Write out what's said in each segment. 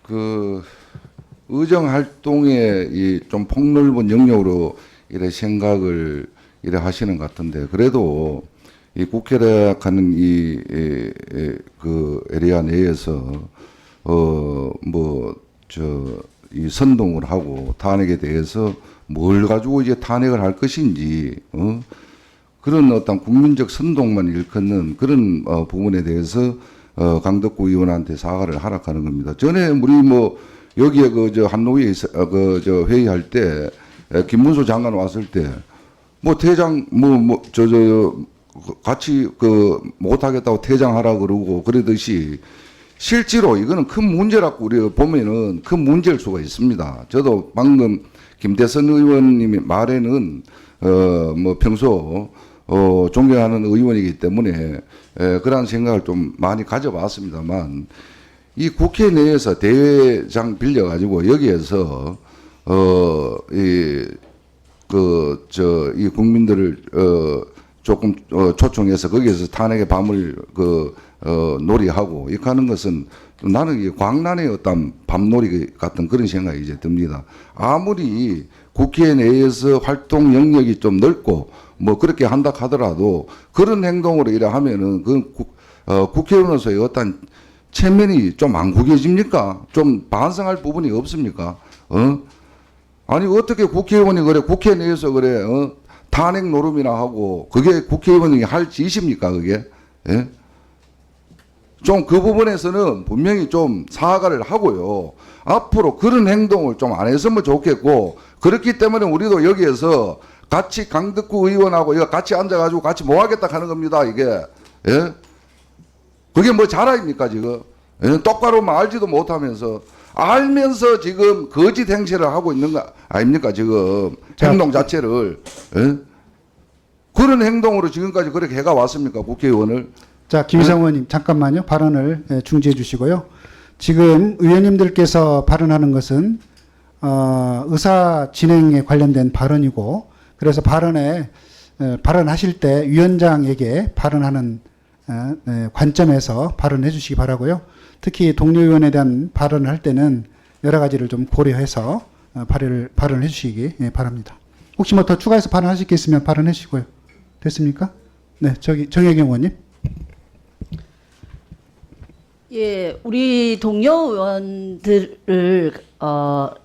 그 의정 활동에 이 좀 폭넓은 영역으로 이래 생각을 이래 하시는 것 같은데, 그래도 이 국회라는 그 에리아 내에서 이 선동을 하고 탄핵에 대해서 뭘 가지고 이제 탄핵을 할 것인지 그런 어떤 국민적 선동만 일컫는 그런 부분에 대해서 강덕구 의원한테 사과를 하락하는 겁니다. 전에 우리 뭐 여기에 한노위에 회의할 때 김문수 장관 왔을 때 뭐 퇴장 같이 못하겠다고 퇴장하라 그러고 그러듯이 실제로 이거는 큰 문제라고 우리가 보면은 큰 문제일 수가 있습니다. 저도 방금 김대선 의원님의 말에는 평소 존경하는 의원이기 때문에 그런 생각을 좀 많이 가져봤습니다만, 이 국회 내에서 대회장 빌려가지고 여기에서 이 국민들을 조금 초청해서 거기에서 탄핵의 밤을 놀이하고 이렇게 하는 것은 나는 이 광란의 어떤 밤놀이 같은 그런 생각이 이제 듭니다. 아무리 국회 내에서 활동 영역이 좀 넓고 뭐 그렇게 한다 하더라도 그런 행동으로 이래 하면은 국회의원으로서의 어떤 체면이 좀 안 구겨집니까? 좀 반성할 부분이 없습니까? 아니 어떻게 국회의원이 그래 국회 내에서 그래 탄핵 노름이나 하고 그게 국회의원이 할 짓입니까 그게? 예? 좀 그 부분에서는 분명히 좀 사과를 하고요. 앞으로 그런 행동을 좀 안 했으면 좋겠고, 그렇기 때문에 우리도 여기에서 같이 강덕구 의원하고 이거 같이 앉아가지고 같이 뭐 하겠다 하는 겁니다 이게. 예? 그게 뭐 자랑입니까 지금? 예? 똑바로 알지도 못하면서 알면서 지금 거짓 행세를 하고 있는 거 아닙니까 지금 행동 자체를. 예? 그런 행동으로 지금까지 그렇게 해가 왔습니까 국회의원을? 자, 김희상 의원님 잠깐만요. 발언을 중지해 주시고요. 지금 의원님들께서 발언하는 것은 의사 진행에 관련된 발언이고, 그래서 발언하실 때 위원장에게 발언하는 관점에서 발언해 주시기 바라고요. 특히 동료 의원에 대한 발언을 할 때는 여러 가지를 좀 고려해서 발언해 주시기 바랍니다. 혹시 뭐 더 추가해서 발언하실 게 있으면 발언해 주시고요. 됐습니까? 네, 정혜경 의원님. 예, 우리 동료 의원들을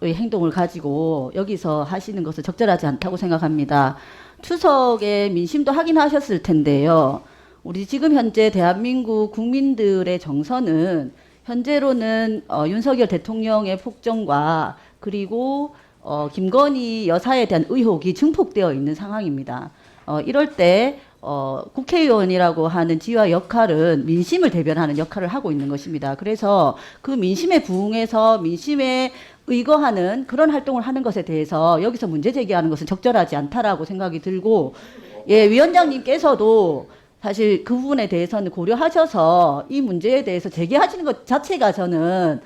의 행동을 가지고 여기서 하시는 것은 적절하지 않다고 생각합니다. 추석에 민심도 확인하셨을 텐데요. 우리 지금 현재 대한민국 국민들의 정서는 현재로는 윤석열 대통령의 폭정과 그리고 김건희 여사에 대한 의혹이 증폭되어 있는 상황입니다. 이럴 때 국회의원이라고 하는 지위와 역할은 민심을 대변하는 역할을 하고 있는 것입니다. 그래서 그 민심에 부응해서 민심에 의거하는 그런 활동을 하는 것에 대해서 여기서 문제 제기하는 것은 적절하지 않다라고 생각이 들고, 예, 위원장님께서도 사실 그 부분에 대해서는 고려하셔서 이 문제에 대해서 제기하시는 것 자체가 저는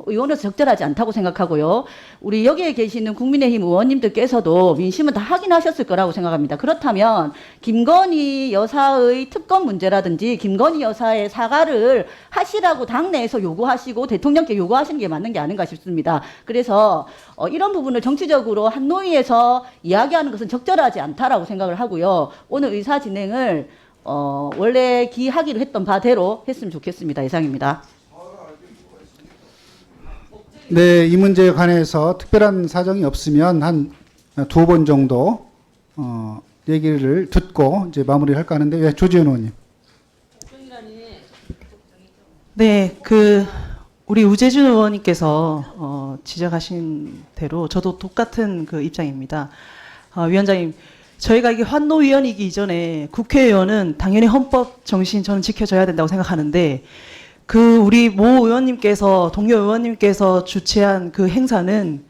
의원으로서 적절하지 않다고 생각하고요. 우리 여기에 계시는 국민의힘 의원님들께서도 민심은 다 확인하셨을 거라고 생각합니다. 그렇다면 김건희 여사의 특검 문제라든지 김건희 여사의 사과를 하시라고 당내에서 요구하시고 대통령께 요구하시는 게 맞는 게 아닌가 싶습니다. 그래서 이런 부분을 정치적으로 한노위에서 이야기하는 것은 적절하지 않다라고 생각을 하고요. 오늘 의사 진행을 원래 기하기로 했던 바대로 했으면 좋겠습니다. 이상입니다. 네, 이 문제에 관해서 특별한 사정이 없으면 한 두 번 정도 얘기를 듣고 이제 마무리를 할까 하는데, 왜 조지현 의원님? 네, 우리 우재준 의원님께서 지적하신 대로 저도 똑같은 그 입장입니다. 위원장님, 저희가 이게 환노위원이기 이전에 국회의원은 당연히 헌법 정신 저는 지켜줘야 된다고 생각하는데, 우리 모 의원님께서, 동료 의원님께서 주최한 그 행사는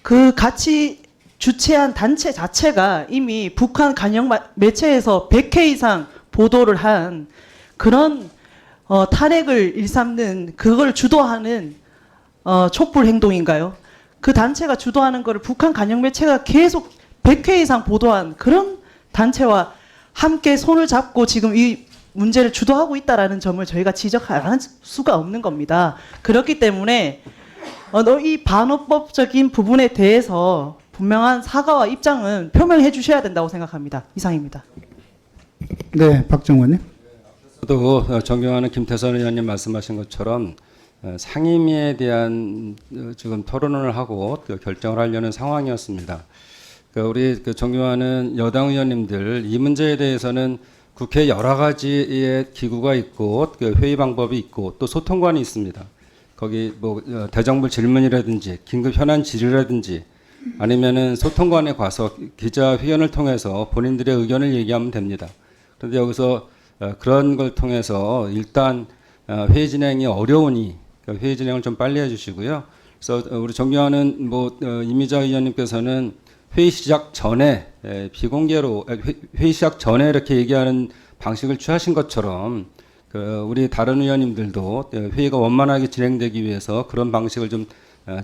그 같이 주최한 단체 자체가 이미 북한 간영 매체에서 100회 이상 보도를 한 그런 탄핵을 일삼는 그걸 주도하는 촛불 행동인가요? 그 단체가 주도하는 거를 북한 간영 매체가 계속 100회 이상 보도한 그런 단체와 함께 손을 잡고 지금 이 문제를 주도하고 있다라는 점을 저희가 지적할 수가 없는 겁니다. 그렇기 때문에 이 반헌법적인 부분에 대해서 분명한 사과와 입장은 표명해 주셔야 된다고 생각합니다. 이상입니다. 네, 박정원님. 저도 존경하는 김태선 의원님 말씀하신 것처럼 상임위에 대한 지금 토론을 하고 결정을 하려는 상황이었습니다. 우리 존경하는 여당 의원님들 이 문제에 대해서는 국회 여러 가지의 기구가 있고 회의 방법이 있고 또 소통관이 있습니다. 거기 뭐 대정부 질문이라든지 긴급 현안 질의라든지 아니면은 소통관에 가서 기자회견을 통해서 본인들의 의견을 얘기하면 됩니다. 그런데 여기서 그런 걸 통해서 일단 회의 진행이 어려우니 회의 진행을 좀 빨리 해주시고요. 그래서 우리 존경하는 이미자 의원님께서는 회의 시작 전에 비공개로 회의 시작 전에 이렇게 얘기하는 방식을 취하신 것처럼 우리 다른 의원님들도 회의가 원만하게 진행되기 위해서 그런 방식을 좀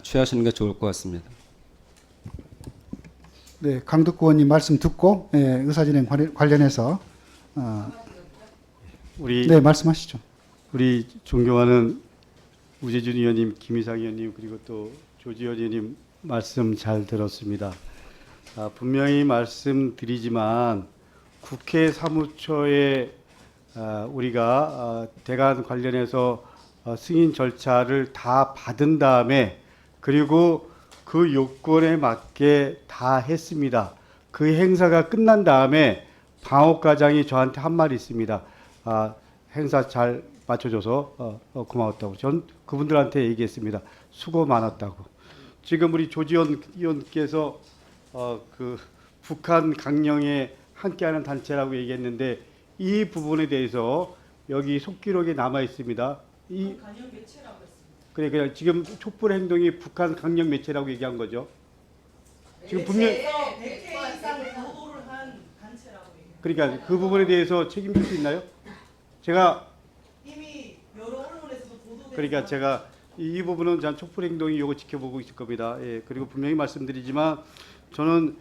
취하시는 게 좋을 것 같습니다. 네, 강덕구 의원님 말씀 듣고 의사진행 관련해서 네, 말씀하시죠. 우리 존경하는 우재준 의원님, 김희상 의원님 그리고 또 조지현 의원님 말씀 잘 들었습니다. 분명히 말씀드리지만 국회 사무처에 우리가 대관 관련해서 승인 절차를 다 받은 다음에 그리고 그 요건에 맞게 다 했습니다. 그 행사가 끝난 다음에 방옥과장이 저한테 한 말이 있습니다. 행사 잘 맞춰줘서 고마웠다고. 전 그분들한테 얘기했습니다. 수고 많았다고. 지금 우리 조지현 의원께서 그 북한 강령에 함께하는 단체라고 얘기했는데 이 부분에 대해서 여기 속기록에 남아 있습니다. 이 강령 매체라고 했습니다. 그래 지금 촛불 행동이 북한 강령 매체라고 얘기한 거죠. 지금 분명 100회 이상 보도를 한 단체라고 얘기해요. 그러니까 그 부분에 대해서 책임질 수 있나요? 제가 이미 여러 언론에서도 보도된 그러니까 제가 이 부분은 전 촛불 행동이 이거 지켜보고 있을 겁니다. 예, 그리고 분명히 말씀드리지만 저는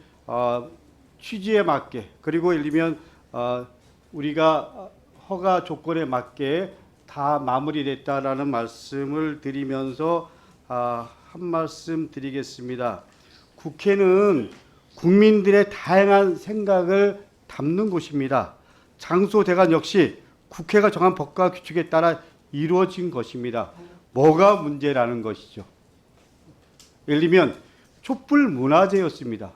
취지에 맞게 그리고 예를 들면 우리가 허가 조건에 맞게 다 마무리됐다라는 말씀을 드리면서 한 말씀 드리겠습니다. 국회는 국민들의 다양한 생각을 담는 곳입니다. 장소 대관 역시 국회가 정한 법과 규칙에 따라 이루어진 것입니다. 뭐가 문제라는 것이죠. 예를 들면 촛불 문화제였습니다.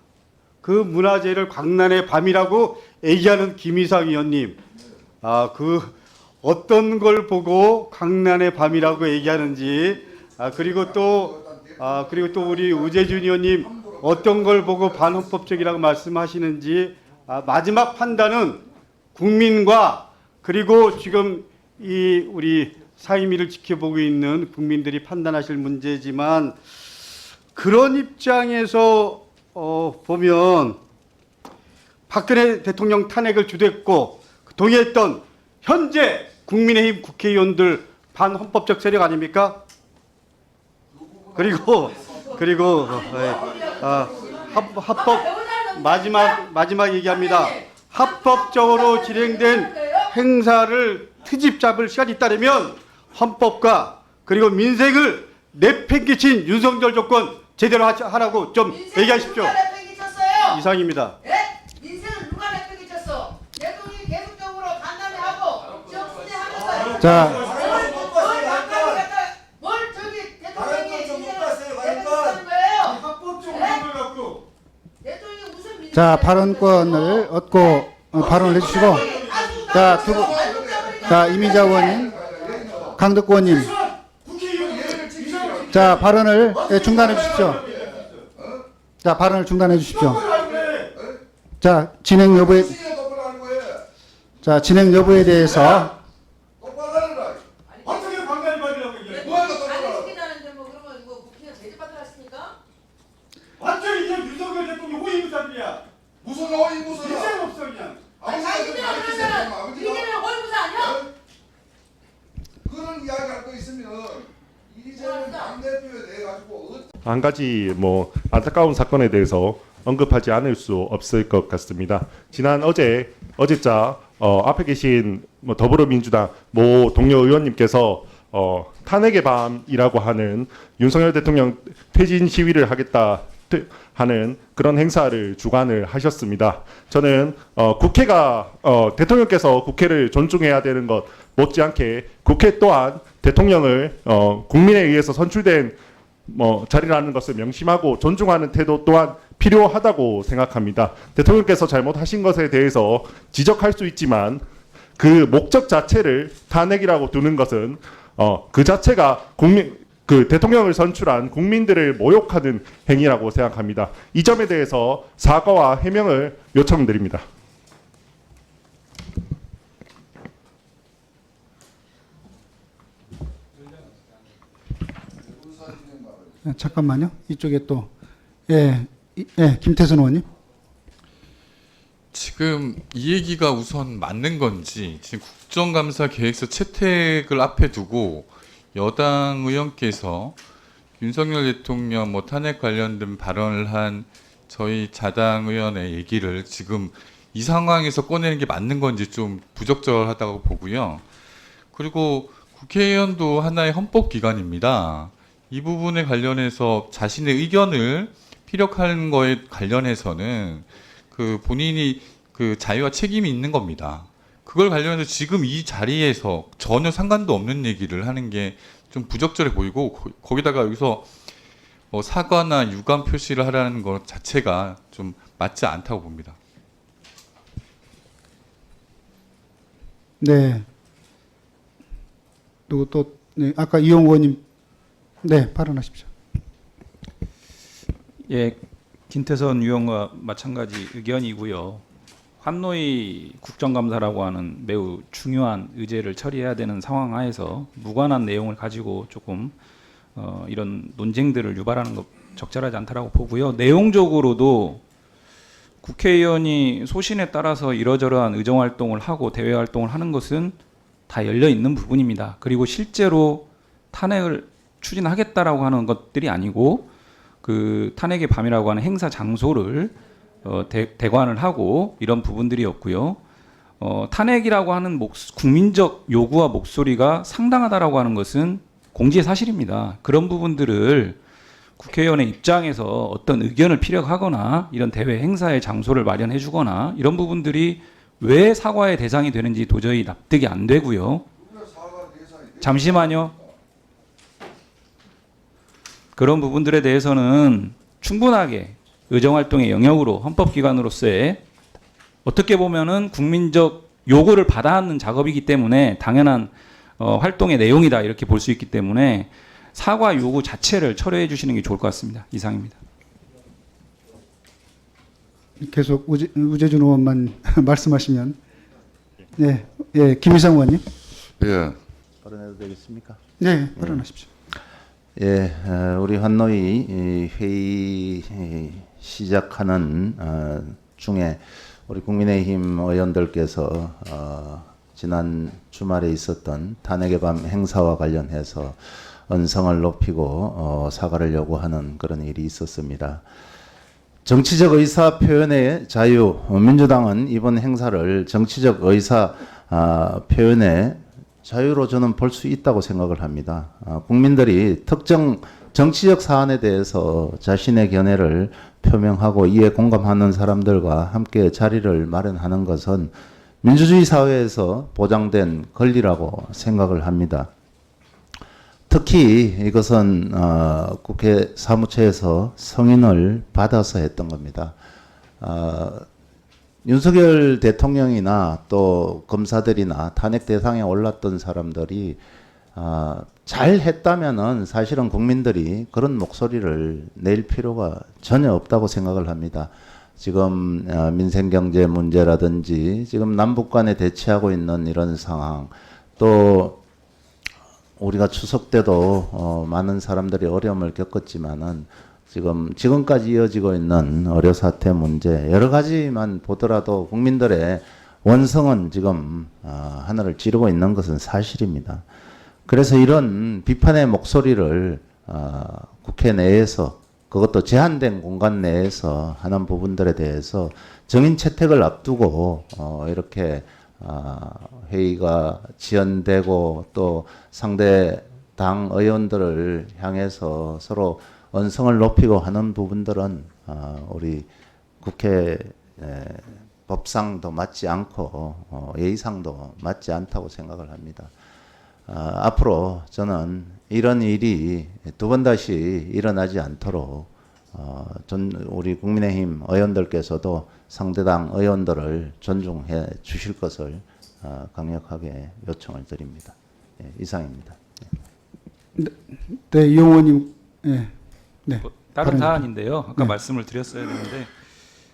그 문화제를 광란의 밤이라고 얘기하는 김희상 의원님, 그 어떤 걸 보고 광란의 밤이라고 얘기하는지, 그리고 또 우리 우재준 의원님 어떤 걸 보고 반헌법적이라고 말씀하시는지, 마지막 판단은 국민과 그리고 지금 이 우리 상임위를 지켜보고 있는 국민들이 판단하실 문제지만 그런 입장에서 보면 박근혜 대통령 탄핵을 주도했고 동의했던 현재 국민의힘 국회의원들 반헌법적 세력 아닙니까? 그리고 합법 마지막 얘기합니다. 합법적으로 진행된 행사를 트집 잡을 시간이 있다면 헌법과 그리고 민생을 내팽개친 윤석열 정권 제대로 하라고 좀 얘기하십시오. 이상입니다. 예? 민생을 누가 내팽개쳤어? 대통령이 계속적으로 간담회하고 정수제하면서 자, 뭘 저기 대통령이 민생을 내팽개쳤다는 거예요? 합법적으로 갖고 대통령이 무슨 민생? 자, 발언권을 얻고 발언을 해주시고, 자, 이미자 의원님, 강덕구 의원님, 자, 발언을 중단해 주십시오. 자, 발언을 중단해 주십시오. 자, 진행 여부에 대해서 어떻게 광란의 밤이라고 얘기해요? 시키자는데 뭐 그러면 뭐 국회가 제재받으러 왔습니까? 완전히 이제 윤석열 대통령 호위무사들이야. 무슨 어이 무슨 인생 없어 그냥. 당신들은 그러면은 이재명 월부사 아니야? 그런 이야기 할거 있으면 이재명 당대표에 대해 가지고 한 가지 안타까운 사건에 대해서 언급하지 않을 수 없을 것 같습니다. 지난 어제자 앞에 계신 더불어민주당 모 동료 의원님께서 탄핵의 밤이라고 하는 윤석열 대통령 퇴진 시위를 하겠다 하는 그런 행사를 주관을 하셨습니다. 저는 국회가 대통령께서 국회를 존중해야 되는 것 못지않게 국회 또한 대통령을 국민에 의해서 선출된 자리라는 것을 명심하고 존중하는 태도 또한 필요하다고 생각합니다. 대통령께서 잘못하신 것에 대해서 지적할 수 있지만 그 목적 자체를 탄핵이라고 두는 것은 그 자체가 그 대통령을 선출한 국민들을 모욕하는 행위라고 생각합니다. 이 점에 대해서 사과와 해명을 요청드립니다. 잠깐만요. 이쪽에 또 김태선 의원님. 지금 이 얘기가 우선 맞는 건지, 지금 국정감사 계획서 채택을 앞에 두고 여당 의원께서 윤석열 대통령 탄핵 관련된 발언을 한 저희 자당 의원의 얘기를 지금 이 상황에서 꺼내는 게 맞는 건지 좀 부적절하다고 보고요. 그리고 국회의원도 하나의 헌법기관입니다. 이 부분에 관련해서 자신의 의견을 피력하는 거에 관련해서는 그 본인이 그 자유와 책임이 있는 겁니다. 그걸 관련해서 지금 이 자리에서 전혀 상관도 없는 얘기를 하는 게 좀 부적절해 보이고, 거기다가 여기서 사과나 유감 표시를 하라는 것 자체가 좀 맞지 않다고 봅니다. 네. 누구 또 아까 이용 의원님 발언하십시오. 예, 김태선 의원과 마찬가지 의견이고요. 환노위 국정감사라고 하는 매우 중요한 의제를 처리해야 되는 상황 하에서 무관한 내용을 가지고 조금 이런 논쟁들을 유발하는 것 적절하지 않다라고 보고요. 내용적으로도 국회의원이 소신에 따라서 이러저러한 의정 활동을 하고 대외 활동을 하는 것은 다 열려 있는 부분입니다. 그리고 실제로 탄핵을 추진하겠다라고 하는 것들이 아니고 그 탄핵의 밤이라고 하는 행사 장소를 대관을 하고 이런 부분들이었고요. 탄핵이라고 하는 국민적 요구와 목소리가 상당하다라고 하는 것은 공지의 사실입니다. 그런 부분들을 국회의원의 입장에서 어떤 의견을 피력하거나 이런 대외 행사의 장소를 마련해 주거나 이런 부분들이 왜 사과의 대상이 되는지 도저히 납득이 안 되고요. 잠시만요. 그런 부분들에 대해서는 충분하게 의정활동의 영역으로 헌법기관으로서의 어떻게 보면은 국민적 요구를 받아안는 작업이기 때문에 당연한 활동의 내용이다 이렇게 볼 수 있기 때문에 사과 요구 자체를 철회해 주시는 게 좋을 것 같습니다. 이상입니다. 계속 우재준 의원만 말씀하시면. 김희상 의원님. 예. 발언해도 되겠습니까? 네, 발언하십시오. 예, 우리 환노위 회의 시작하는 중에 우리 국민의힘 의원들께서 지난 주말에 있었던 탄핵의 밤 행사와 관련해서 언성을 높이고 사과를 요구하는 그런 일이 있었습니다. 정치적 의사 표현의 자유, 민주당은 이번 행사를 정치적 의사 표현의 자유로 저는 볼 수 있다고 생각을 합니다. 국민들이 특정 정치적 사안에 대해서 자신의 견해를 표명하고 이에 공감하는 사람들과 함께 자리를 마련하는 것은 민주주의 사회에서 보장된 권리라고 생각을 합니다. 특히 이것은 국회 사무처에서 승인을 받아서 했던 겁니다. 윤석열 대통령이나 또 검사들이나 탄핵 대상에 올랐던 사람들이 잘 했다면은 사실은 국민들이 그런 목소리를 낼 필요가 전혀 없다고 생각을 합니다. 지금 민생경제 문제라든지 지금 남북 간에 대치하고 있는 이런 상황, 또 우리가 추석 때도 많은 사람들이 어려움을 겪었지만은 지금까지 이어지고 있는 의료 사태 문제 여러 가지만 보더라도 국민들의 원성은 지금 하늘을 찌르고 있는 것은 사실입니다. 그래서 이런 비판의 목소리를 국회 내에서 그것도 제한된 공간 내에서 하는 부분들에 대해서 정인 채택을 앞두고 이렇게 회의가 지연되고 또 상대 당 의원들을 향해서 서로 언성을 높이고 하는 부분들은 우리 국회 법상도 맞지 않고 예의상도 맞지 않다고 생각을 합니다. 앞으로 저는 이런 일이 두 번 다시 일어나지 않도록 우리 국민의힘 의원들께서도 상대당 의원들을 존중해 주실 것을 강력하게 요청을 드립니다. 예, 이상입니다. 네, 이용 의원님. 예. 네. 다른 발언. 사안인데요. 아까 네. 말씀을 드렸어야 되는데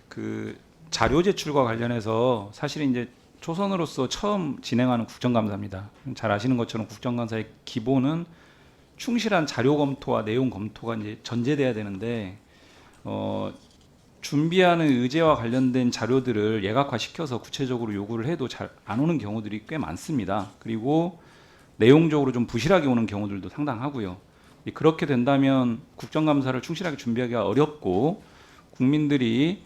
그 자료 제출과 관련해서 사실 이제 초선으로서 처음 진행하는 국정감사입니다. 잘 아시는 것처럼 국정감사의 기본은 충실한 자료 검토와 내용 검토가 이제 전제돼야 되는데 준비하는 의제와 관련된 자료들을 예각화시켜서 구체적으로 요구를 해도 잘 안 오는 경우들이 꽤 많습니다. 그리고 내용적으로 좀 부실하게 오는 경우들도 상당하고요. 그렇게 된다면 국정감사를 충실하게 준비하기가 어렵고 국민들이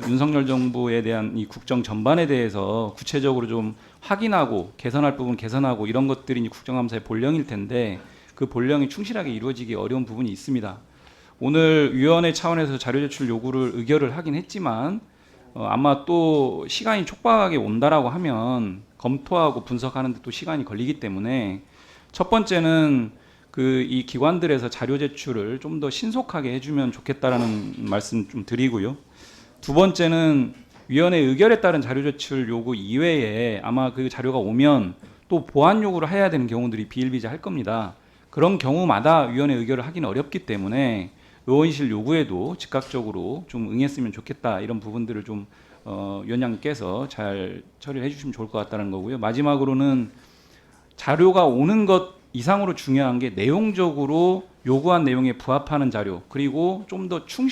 윤석열 정부에 대한 이 국정 전반에 대해서 구체적으로 좀 확인하고 개선할 부분 개선하고 이런 것들이 이제 국정감사의 본령일 텐데 그 본령이 충실하게 이루어지기 어려운 부분이 있습니다. 오늘 위원회 차원에서 자료 제출 요구를 의결을 하긴 했지만 아마 또 시간이 촉박하게 온다라고 하면 검토하고 분석하는 데 또 시간이 걸리기 때문에 첫 번째는 이 기관들에서 자료 제출을 좀 더 신속하게 해주면 좋겠다라는 말씀 좀 드리고요. 두 번째는 위원회 의결에 따른 자료 제출 요구 이외에 아마 그 자료가 오면 또 보완 요구를 해야 되는 경우들이 비일비재할 겁니다. 그런 경우마다 위원회 의결을 하기는 어렵기 때문에 의원실 요구에도 즉각적으로 좀 응했으면 좋겠다 이런 부분들을 좀 위원장님께서 잘 처리를 해주시면 좋을 것 같다는 거고요. 마지막으로는 자료가 오는 것 이상으로 중요한 게 내용적으로 요구한 내용에 부합하는 자료 그리고 좀 더 충실